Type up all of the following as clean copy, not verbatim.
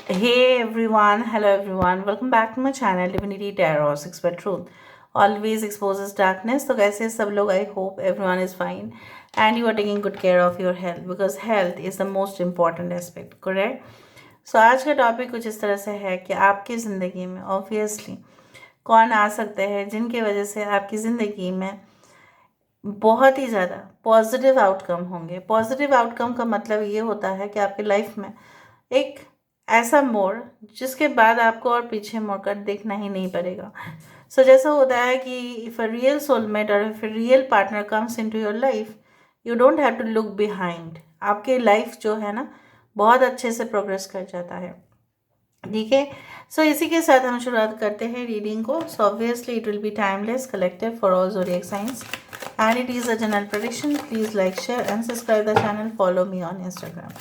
Hey everyone, hello everyone, welcome back to my channel Divinity Tarot 6 by Truth. Always exposes darkness. तो कैसे हैं सब लोग? I hope everyone is fine and you are taking good care of your health because health is the most important aspect, correct? So आज का topic कुछ इस तरह से है कि आपकी ज़िंदगी में ऑब्वियसली कौन आ सकते हैं जिनकी वजह से आपकी ज़िंदगी में बहुत ही ज़्यादा पॉजिटिव आउटकम होंगे। पॉजिटिव आउटकम का मतलब ये होता है कि आपकी लाइफ में एक ऐसा मोड़ जिसके बाद आपको और पीछे मुड़कर देखना ही नहीं पड़ेगा। सो जैसा होता है कि इफ़ अ रियल सोलमेट और if a real partner comes into your life, you don't have to look behind. आपके लाइफ जो है ना बहुत अच्छे से प्रोग्रेस कर जाता है। ठीक है, सो इसी के साथ हम शुरुआत करते हैं रीडिंग को। So obviously it will be timeless collective for all zodiac science and it is a general prediction. Please like, share and subscribe the channel. Follow me on Instagram.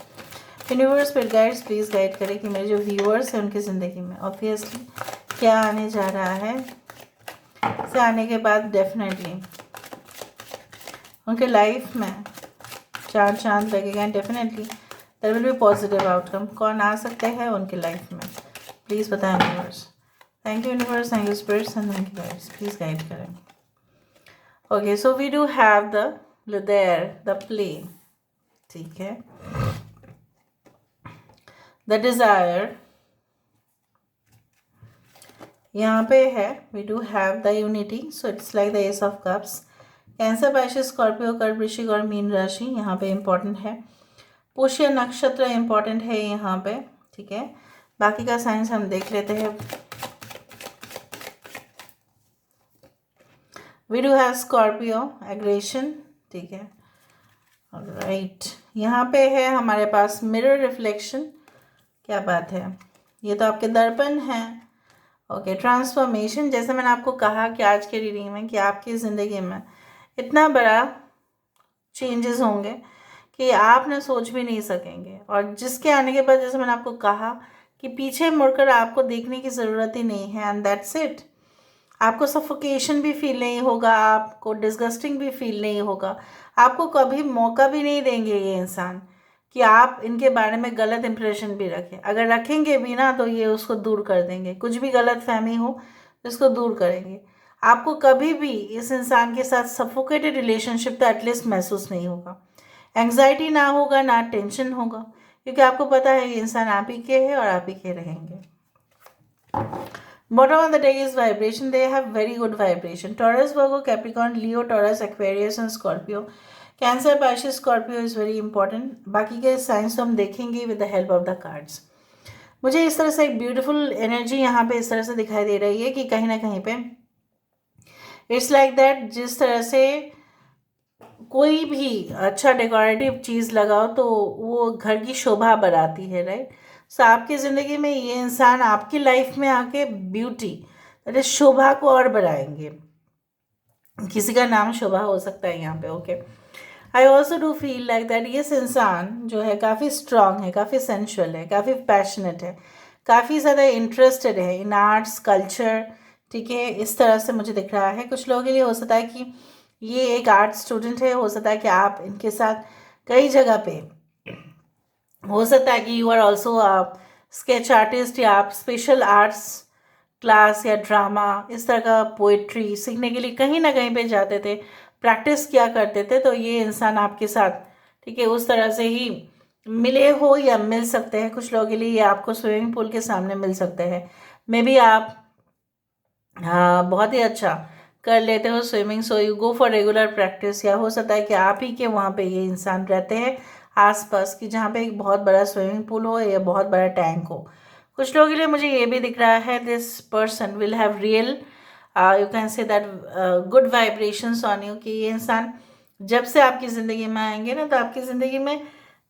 Universe spirit guides please guide करें कि मेरे जो viewers हैं उनकी ज़िंदगी में obviously क्या आने जा रहा है। से आने के बाद डेफिनेटली उनके लाइफ में चार चांद लगेगा and definitely there will be positive outcome. कौन आ सकते हैं उनके लाइफ में प्लीज़ बताएं universe. Thank you universe, thank you spirits and thank you guides, please guide करें। Okay, so we do have the play. ठीक है, द डिज़ायर यहाँ पे है। We do have the unity, so it's like the ace of cups. Cancer, pisces, scorpio, कर्क, वृश्चिक और mean राशि यहाँ पे इम्पॉर्टेंट है। पुष्य नक्षत्र इम्पॉर्टेंट है यहाँ पे। ठीक है, बाकी का साइंस हम देख लेते हैं। We do have Scorpio, aggression. ठीक है, राइट, यहाँ पे है हमारे पास मिरर रिफ्लेक्शन। क्या बात है, ये तो आपके दर्पण हैं। Okay, transformation. जैसे मैंने आपको कहा कि आज के रीडिंग में कि आपकी ज़िंदगी में इतना बड़ा चेंजेस होंगे कि आप ना सोच भी नहीं सकेंगे, और जिसके आने के बाद जैसे मैंने आपको कहा कि पीछे मुड़कर आपको देखने की ज़रूरत ही नहीं है एंड दैट्स इट। आपको सफोकेशन भी फील नहीं होगा, आपको डिस्गस्टिंग भी फील नहीं होगा। आपको कभी मौका भी नहीं देंगे ये इंसान कि आप इनके बारे में गलत इंप्रेशन भी रखें। अगर रखेंगे भी ना तो ये उसको दूर कर देंगे। कुछ भी गलत फहमी हो तो इसको दूर करेंगे। आपको कभी भी इस इंसान के साथ सफोकेटेड रिलेशनशिप तो एटलीस्ट महसूस नहीं होगा। एंग्जाइटी ना होगा, ना टेंशन होगा, क्योंकि आपको पता है ये इंसान आप ही के है और आप ही के रहेंगे। Bottom of the day is vibration. They have very good vibration. Taurus, Virgo, Capricorn, Leo, Taurus, Aquarius and Scorpio. Cancer, Pisces, Scorpio is very important. बाकी के साइंस तो हम देखेंगे with the help of the cards. मुझे इस तरह से एक ब्यूटीफुल एनर्जी यहाँ पे इस तरह से दिखाई दे रही है कि कहीं ना कहीं पे इट्स लाइक दैट, जिस तरह से कोई भी अच्छा डेकोरेटिव चीज़ लगाओ तो वो घर की शोभा बढ़ाती है, राइट। सो आपकी ज़िंदगी में ये इंसान आपकी लाइफ में आके ब्यूटी दैट इज शोभा को और बढ़ाएंगे। किसी का नाम शोभा हो सकता है यहाँ पे। Okay, I also do feel like that ये इंसान जो है काफ़ी स्ट्रांग है, काफ़ी सेंशुअल है, काफ़ी पैशनेट है, काफ़ी ज़्यादा इंटरेस्टेड है इन आर्ट्स कल्चर। ठीक है, इस तरह से मुझे दिख रहा है। कुछ लोगों के लिए हो सकता है कि ये एक आर्ट स्टूडेंट है, हो सकता है कि आप इनके साथ कई जगह पे, हो सकता है कि you are also sketch artist या आप स्पेशल आर्ट्स क्लास या ड्रामा इस तरह का पोइट्री सीखने के लिए कहीं ना कहीं पे जाते थे, प्रैक्टिस किया करते थे। तो ये इंसान आपके साथ, ठीक है, उस तरह से ही मिले हो या मिल सकते हैं। कुछ लोगों के लिए ये आपको स्विमिंग पूल के सामने मिल सकते हैं। मे बी आप हाँ बहुत ही अच्छा कर लेते हो swimming, so you go for regular practice. या हो सकता है कि आप ही के वहाँ पे ये इंसान रहते हैं आसपास कि जहाँ पे एक बहुत बड़ा स्विमिंग पूल हो या बहुत बड़ा टैंक हो। कुछ लोगों के लिए मुझे ये भी दिख रहा है this person will have real, you can say that good vibrations on you, कि ये इंसान जब से आपकी ज़िंदगी में आएंगे ना तो आपकी ज़िंदगी में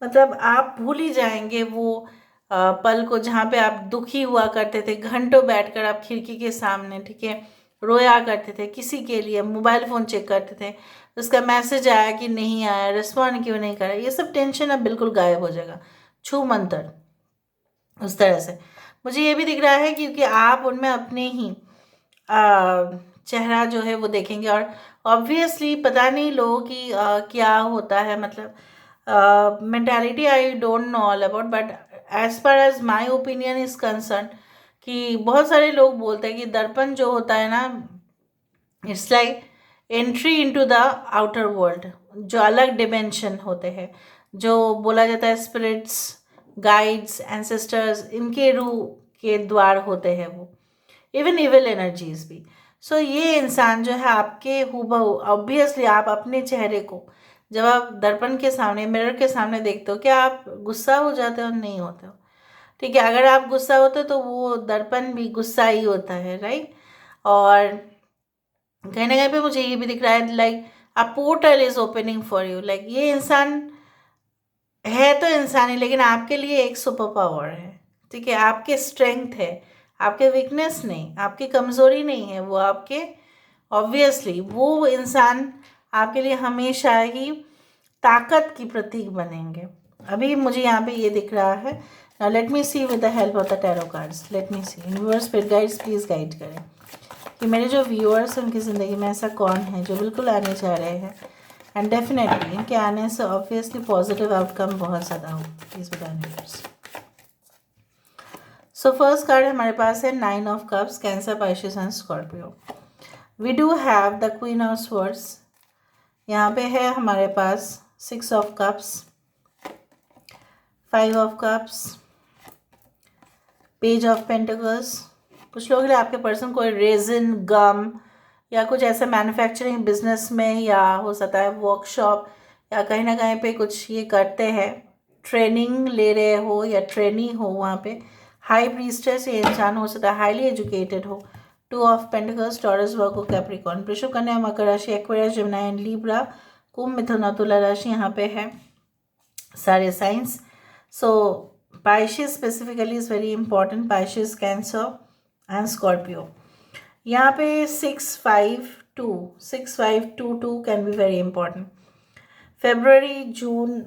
मतलब आप भूल ही जाएंगे वो पल को जहाँ पे आप दुखी हुआ करते थे। घंटों बैठकर आप खिड़की के सामने, ठीक है, रोया करते थे, किसी के लिए मोबाइल फ़ोन चेक करते थे, उसका मैसेज आया कि नहीं आया, रिस्पॉन्ड क्यों नहीं करा, ये सब टेंशन अब बिल्कुल गायब हो जाएगा छू मंतर उस तरह से। मुझे ये भी दिख रहा है क्योंकि आप उनमें अपने ही चेहरा जो है वो देखेंगे। और ऑब्वियसली पता नहीं लोगों की क्या होता है, मतलब mentality I don't know all about, but as per as my opinion is concern, कि बहुत सारे लोग बोलते हैं कि दर्पण जो होता है ना, it's like entry into the outer world, जो अलग डिमेंशन होते हैं, जो बोला जाता है स्पिरिट्स, गाइड्स, एंसेस्टर्स, इनके रूह के द्वार होते हैं वो, इवन इविल एनर्जीज भी। सो ये इंसान जो है आपके हूबहू, ऑब्वियसली आप अपने चेहरे को जब आप दर्पण के सामने, मिरर के सामने देखते हो, क्या आप गुस्सा हो जाते हो? नहीं होते हो, ठीक है। अगर आप गुस्सा होते हो तो वो दर्पण भी गुस्सा ही होता है, राइट। और कहीं ना कहीं पे मुझे ये भी दिख रहा है like a portal is opening for you, like ये इंसान है तो इंसान ही, लेकिन आपके लिए एक सुपर पावर है, ठीक है। आपके स्ट्रेंथ है, आपके वीकनेस नहीं, आपकी कमज़ोरी नहीं है, वो आपके, ऑब्वियसली वो इंसान आपके लिए हमेशा ही ताकत की प्रतीक बनेंगे। अभी मुझे यहाँ पे ये दिख रहा है। Now let me see with the help of the tarot cards, let me see. Universe spirit guides please guide करें कि मेरे जो व्यूअर्स हैं उनकी ज़िंदगी में ऐसा कौन है जो बिल्कुल आने चाह रहे हैं, एंड डेफिनेटली इनके आने से ऑब्वियसली पॉजिटिव आउटकम बहुत ज़्यादा हो। प्लीज़ बताएं यूनिवर्स। सो फर्स्ट कार्ड हमारे पास है 9 of cups, cancer, Pisces and Scorpio. We do have the queen of swords, यहाँ पे है हमारे पास 6 of cups, 5 of cups, page of pentacles. कुछ लोग आपके पर्सन कोई रेजिन, गम या कुछ ऐसे मैन्युफैक्चरिंग बिजनेस में, या हो सकता है वर्कशॉप, या कहीं ना कहीं पे कुछ ये करते हैं, ट्रेनिंग ले रहे हो या ट्रेनी हो वहाँ पे। हाई प्रीस्टेस ये इंसान हो सकता है हाईली एजुकेटेड हो। 2 of pentacles, taurus, Virgo, Capricorn, वृषभ, कन्या, मकर राशि, एक्वेरियस, जेमिनी एंड लिब्रा, कुंभ, मिथुन और तुला राशि यहाँ पे है सारे science. So Pisces specifically is very important, Pisces, Cancer and Scorpio. यहाँ पे 6-5-2 can be very important. February, June,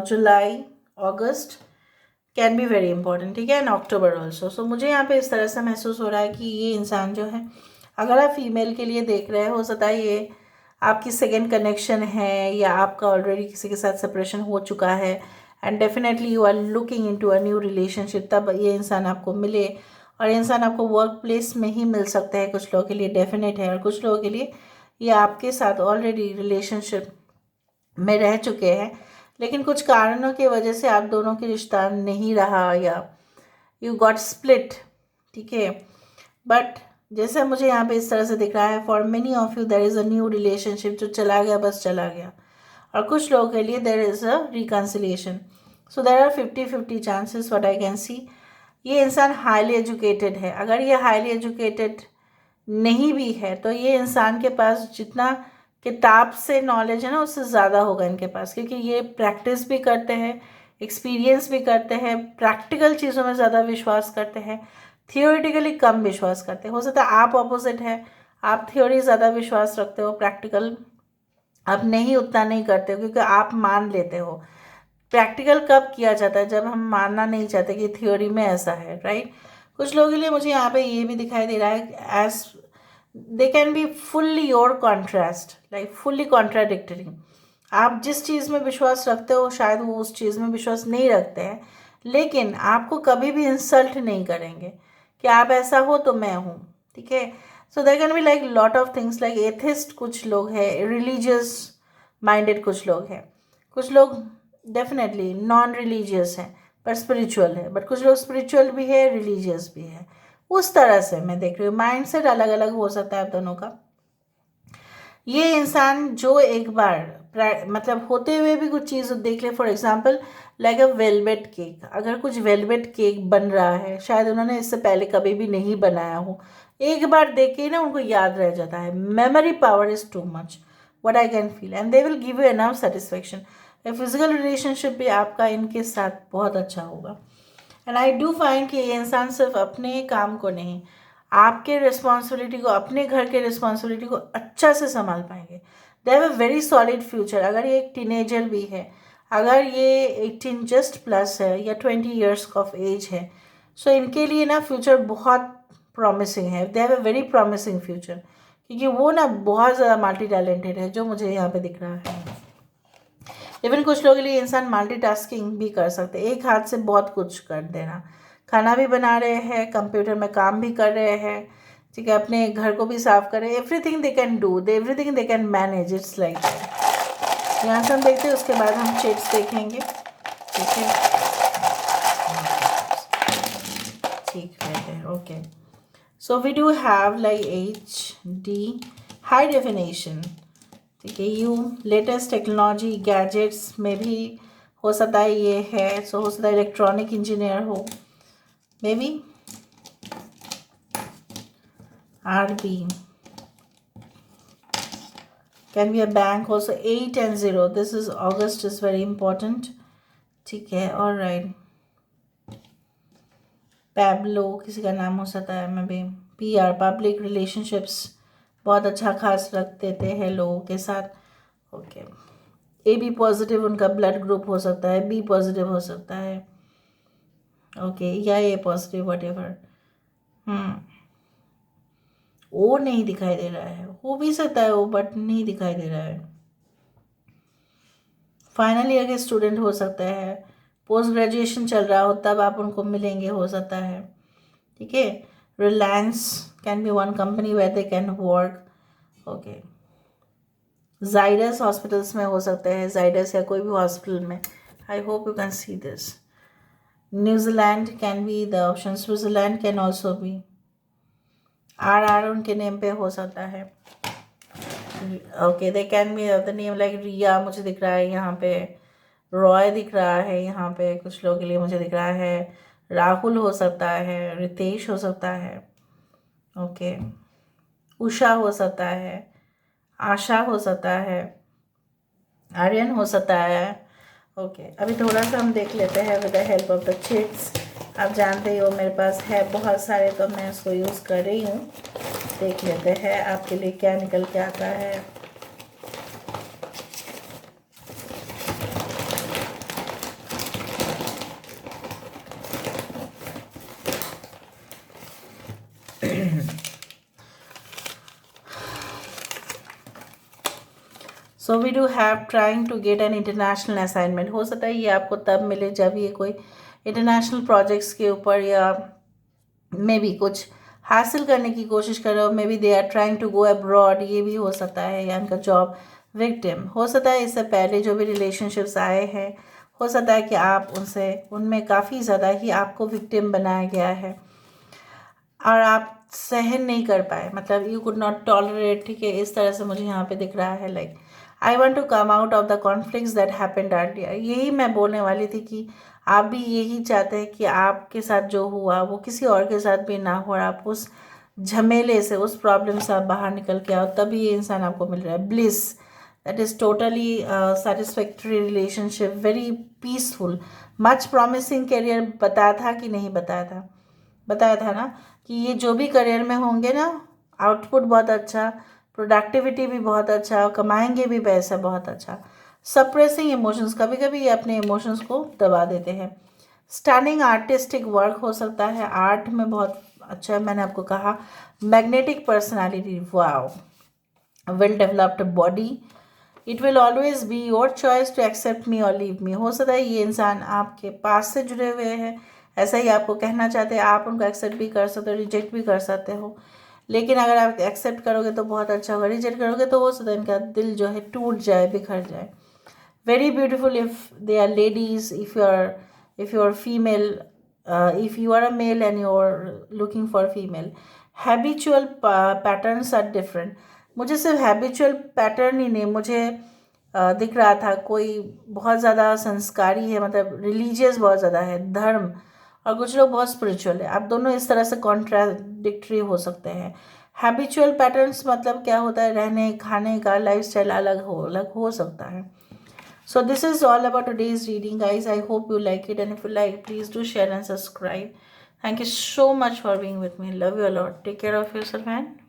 July, August can be very important, ठीक है, एंड October also. So मुझे यहाँ पे इस तरह से महसूस हो रहा है कि ये इंसान जो है, अगर आप फीमेल के लिए देख रहे हो सकता है ये आपकी सेकेंड कनेक्शन है, या आपका ऑलरेडी किसी के साथ सेपरेशन हो चुका है, and definitely you are looking into a new relationship, तब ये इंसान आपको मिले, और इंसान आपको वर्क प्लेस में ही मिल सकता है। कुछ लोगों के लिए डेफिनेट है, और कुछ लोगों के लिए ये आपके साथ ऑलरेडी रिलेशनशिप में रह चुके हैं, लेकिन कुछ कारणों की वजह से आप दोनों की रिश्ता नहीं रहा, या यू गॉट स्प्लिट, ठीक है। बट जैसे मुझे यहाँ पे इस तरह से दिख रहा है, for many of you there is a new relationship, जो चला गया बस चला गया, और कुछ लोगों के लिए there is a reconciliation. So there are 50-50 chances what I can see. ये इंसान हाईली एजुकेटेड है। अगर ये हाईली एजुकेटेड नहीं भी है तो ये इंसान के पास जितना किताब से नॉलेज है ना, उससे ज़्यादा होगा इनके पास, क्योंकि ये प्रैक्टिस भी करते हैं, एक्सपीरियंस भी करते हैं, प्रैक्टिकल चीज़ों में ज़्यादा विश्वास करते हैं, थियोरिटिकली कम विश्वास करते हैं। हो सकता है आप ऑपोजिट है, आप थ्योरी ज़्यादा विश्वास रखते हो, प्रैक्टिकल आप नहीं, उतना नहीं करते हो, क्योंकि आप मान लेते हो। प्रैक्टिकल कब किया जाता है? जब हम मानना नहीं चाहते कि थ्योरी में ऐसा है, राइट। कुछ लोगों के लिए मुझे यहाँ पे ये भी दिखाई दे रहा है as they can be fully your contrast, like fully contradictory. आप जिस चीज़ में विश्वास रखते हो शायद वो उस चीज़ में विश्वास नहीं रखते हैं, लेकिन आपको कभी भी इंसल्ट नहीं करेंगे कि आप ऐसा हो तो मैं हूँ, ठीक है। So there can be like lot of things, like atheist कुछ लोग हैं, रिलीजियस माइंडेड कुछ लोग हैं, कुछ लोग डेफिनेटली नॉन रिलीजियस हैं पर स्पिरिचुअल है, बट कुछ लोग स्पिरिचुअल भी है, रिलीजियस भी है। उस तरह से मैं देख रही हूँ, माइंड सेट अलग अलग हो सकता है आप दोनों का। ये इंसान जो एक बार मतलब होते हुए भी कुछ चीज़ देख ले, for example like a velvet cake, अगर कुछ वेलवेट केक बन रहा है, शायद उन्होंने इससे पहले कभी भी नहीं बनाया हो, एक बार देख के ना उनको याद रह जाता है। Memory power is too much, what I can feel, and they will give you enough satisfaction. Physical relationship भी आपका इनके साथ बहुत अच्छा होगा। एंड आई डू फाइंड कि ये इंसान सिर्फ अपने काम को नहीं, आपके रिस्पॉन्सिबिलिटी को, अपने घर के रिस्पॉन्सिबिलिटी को अच्छा से संभाल पाएंगे। They have a very solid future. अगर ये एक टीनेजर भी है, अगर ये 18 जस्ट प्लस है या 20 ईयर्स ऑफ एज है, सो इनके लिए ना फ्यूचर बहुत प्रॉमिसिंग है। They have a very promising future, क्योंकि वो ना बहुत ज़्यादा मल्टी टैलेंटेड है, जो मुझे यहाँ पे दिख रहा है। इवन कुछ लोगों के लिए इंसान मल्टीटास्किंग भी कर सकते हैं, एक हाथ से बहुत कुछ कर देना, खाना भी बना रहे हैं, कंप्यूटर में काम भी कर रहे हैं, ठीक है, अपने घर को भी साफ कर रहे हैं, everything they can do, everything they can manage, it's like यहाँ से हम देखते हैं, उसके बाद हम चिट्स देखेंगे, ठीक है, ठीक है, okay. So we do have like HD high definition, ठीक है, यू लेटेस्ट टेक्नोलॉजी गैजेट्स में भी हो सकता है ये है, सो हो सकता है इलेक्ट्रॉनिक इंजीनियर हो, may B RB can be a bank also, 8 and 0, this is August is very important, ठीक है, all right, पैब्लो किसी का नाम हो सकता है, may be PR public relationships बहुत अच्छा खास रख देते हैं लोगों के साथ, ओके, AB पॉजिटिव उनका ब्लड ग्रुप हो सकता है, B पॉजिटिव हो सकता है, ओके, या A पॉजिटिव वट एवर, ओ नहीं दिखाई दे रहा है, हो भी सकता है वो, बट नहीं दिखाई दे रहा है, फाइनल ईयर के स्टूडेंट हो सकता है, पोस्ट ग्रेजुएशन चल रहा हो तब आप उनको मिलेंगे, हो सकता है, ठीक है, Reliance can be one company where they can work, okay, Zydus hospitals में हो सकते हैं, जाइडस या कोई भी हॉस्पिटल में, I hope you can see this, New Zealand can be the option, Switzerland can also be, RR उनके नेम पे हो सकता है, okay, they can be the name like Riya मुझे दिख रहा है यहाँ पे, रॉय दिख रहा है यहाँ पे, कुछ लोगों के लिए मुझे दिख रहा है, राहुल हो सकता है, रितेश हो सकता है, ओके, उषा हो सकता है, आशा हो सकता है, आर्यन हो सकता है, ओके, अभी थोड़ा सा हम देख लेते हैं with the help of the chits, आप जानते ही हो मेरे पास है बहुत सारे, तो मैं इसको यूज़ कर रही हूँ, देख लेते हैं आपके लिए क्या निकल के आता है, so we do have trying to get an international assignment, हो सकता है ये आपको तब मिले जब ये कोई इंटरनेशनल प्रोजेक्ट्स के ऊपर या मे बी कुछ हासिल करने की कोशिश कर रहे हो, may be they are trying to go abroad, ये भी हो सकता है, या इनका जॉब विक्टिम हो सकता है, इससे पहले जो भी रिलेशनशिप्स आए हैं हो सकता है कि आप उनमें काफ़ी ज़्यादा ही आपको विक्टिम बनाया गया है और आप सहन नहीं कर पाए, मतलब यू कुड नॉट टॉलरेट, ठीक है, इस तरह से मुझे यहाँ पे दिख रहा है, like I want to come out of the conflicts that happened earlier, यही मैं बोलने वाली थी कि आप भी यही चाहते हैं कि आपके साथ जो हुआ वो किसी और के साथ भी ना हो, और आप उस झमेले से, उस प्रॉब्लम से आप बाहर निकल के आओ, तभी ये इंसान आपको मिल रहा है, bliss, that is totally satisfactory relationship, very peaceful, much promising career, बताया था कि नहीं बताया था, बताया था ना कि ये जो भी करियर में होंगे ना, आउटपुट बहुत अच्छा, प्रोडक्टिविटी भी बहुत अच्छा, कमाएंगे भी पैसा बहुत अच्छा, सप्रेसिंग इमोशंस, कभी कभी ये अपने इमोशंस को दबा देते हैं, स्टनिंग आर्टिस्टिक वर्क हो सकता है, आर्ट में बहुत अच्छा, मैंने आपको कहा, magnetic personality, wow, well developed body, it will always be your choice to accept me और लीव मी, हो सकता है ये इंसान आपके पास से जुड़े हुए हैं, ऐसा ही आपको कहना चाहते हैं, आप उनको एक्सेप्ट भी कर सकते हो, रिजेक्ट भी कर सकते हो, लेकिन अगर आप एक्सेप्ट करोगे तो बहुत अच्छा होगा, रिजेक्ट करोगे तो हो सकता है इनका दिल जो है टूट जाए, बिखर जाए, very beautiful if they are ladies, if you are female, if you are a male and you are looking for female, habitual patterns are different, मुझे सिर्फ habitual pattern ही नहीं, मुझे दिख रहा था कोई बहुत ज़्यादा संस्कारी है, मतलब रिलीजियस बहुत ज़्यादा है, धर्म, और कुछ लोग बहुत स्पिरिचुअल है, आप दोनों इस तरह से कॉन्ट्राडिक्टरी हो सकते हैं, हैबिचुअल पैटर्न्स मतलब क्या होता है, रहने खाने का लाइफस्टाइल अलग हो सकता है, so this is all about today's reading, guys. I hope you like it, and if you like, please do share and subscribe. Thank you so much for being with me. Love you a lot. Take care of yourself and